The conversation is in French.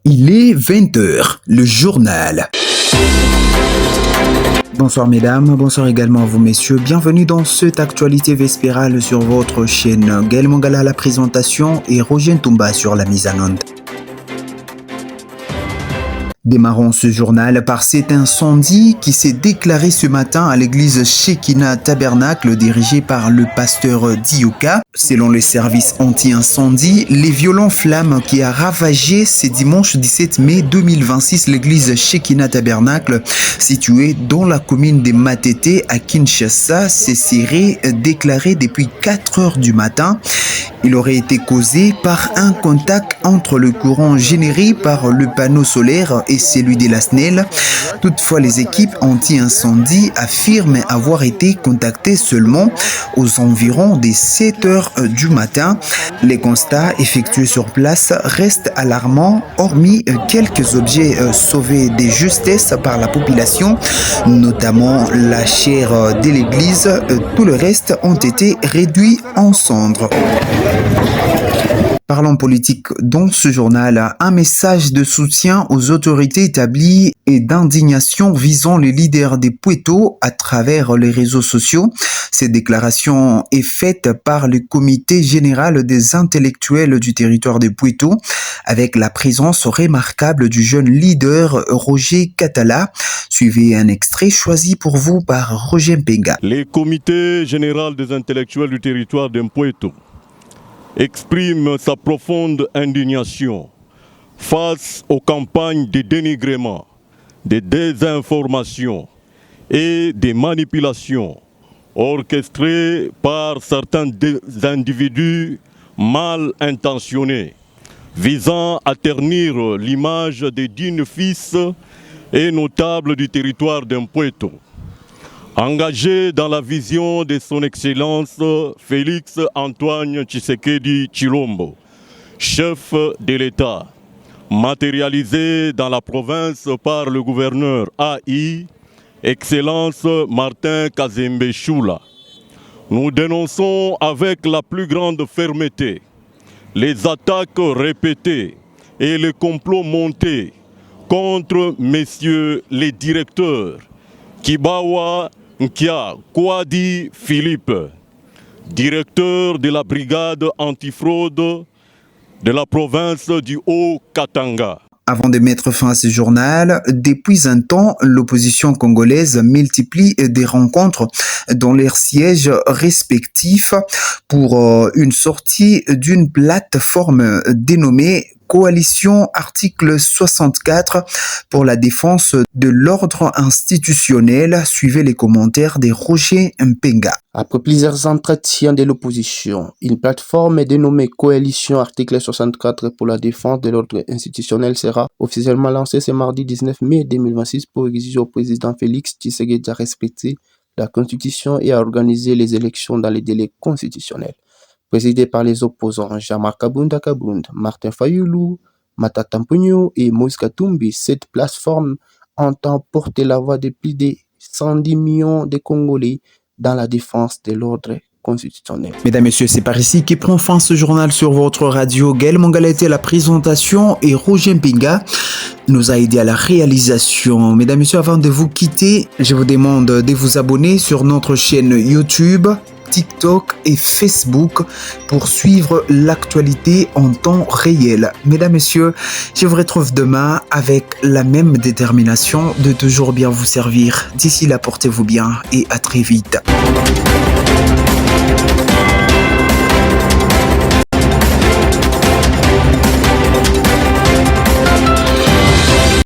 Il est 20h, le journal. Bonsoir mesdames, bonsoir également à vous messieurs. Bienvenue dans cette actualité vespérale sur votre chaîne. Gaël Mongala à la présentation et Roger Ntumba sur la mise en onde. Démarrons ce journal par cet incendie qui s'est déclaré ce matin à l'église Shekinah Tabernacle dirigée par le pasteur Dioka. Selon les services anti-incendie, les violentes flammes qui a ravagé ce dimanche 17 mai 2026 l'église Shekinah Tabernacle située dans la commune de Matete à Kinshasa se serait déclarée depuis 4 heures du matin. Il aurait été causé par un contact entre le courant généré par le panneau solaire et celui de la SNEL. Toutefois, les équipes anti-incendie affirment avoir été contactées seulement aux environs des 7 heures du matin. Les constats effectués sur place restent alarmants, hormis quelques objets sauvés de justesse par la population, notamment la chaire de l'église. Tout le reste ont été réduits en cendres. Parlons politique dans ce journal. Un message de soutien aux autorités établies et d'indignation visant les leaders des Pweto à travers les réseaux sociaux. Cette déclaration est faite par le comité général des intellectuels du territoire de Pweto avec la présence remarquable du jeune leader Roger Katala. Suivez un extrait choisi pour vous par Roger Mpenga. Le comité général des intellectuels du territoire de Pweto exprime sa profonde indignation face aux campagnes de dénigrement, de désinformation et de manipulation orchestrées par certains individus mal intentionnés visant à ternir l'image des dignes fils et notables du territoire d'Mpweto. Engagé dans la vision de son Excellence Félix Antoine Tshisekedi Tshilombo, chef de l'État, matérialisé dans la province par le gouverneur AI, Excellence Martin Kazembe Choula. Nous dénonçons avec la plus grande fermeté les attaques répétées et les complots montés contre messieurs les directeurs Kibawa Nkia Kouadi Philippe, directeur de la brigade antifraude de la province du Haut-Katanga. Avant de mettre fin à ce journal, depuis un temps, l'opposition congolaise multiplie des rencontres dans leurs sièges respectifs pour une sortie d'une plateforme dénommée Coalition Article 64 pour la défense de l'ordre institutionnel. Suivez les commentaires de Roger Mpenga. Après plusieurs entretiens de l'opposition, une plateforme dénommée Coalition Article 64 pour la défense de l'ordre institutionnel sera officiellement lancée ce mardi 19 mai 2026 pour exiger au président Félix Tshisekedi à respecter la Constitution et à organiser les élections dans les délais constitutionnels. Présidé par les opposants Jean-Marc Kabunda, Martin Fayulu, Matata Mponyo et Moïse Katumbi, cette plateforme entend porter la voix de plus de 110 millions de Congolais dans la défense de l'ordre constitutionnel. Mesdames et messieurs, c'est par ici qui prend fin ce journal sur votre radio. Gaël Mongala était à la présentation et Roger Mpenga nous a aidé à la réalisation. Mesdames et messieurs, avant de vous quitter, je vous demande de vous abonner sur notre chaîne YouTube, TikTok et Facebook pour suivre l'actualité en temps réel. Mesdames, messieurs, je vous retrouve demain avec la même détermination de toujours bien vous servir. D'ici là, portez-vous bien et à très vite.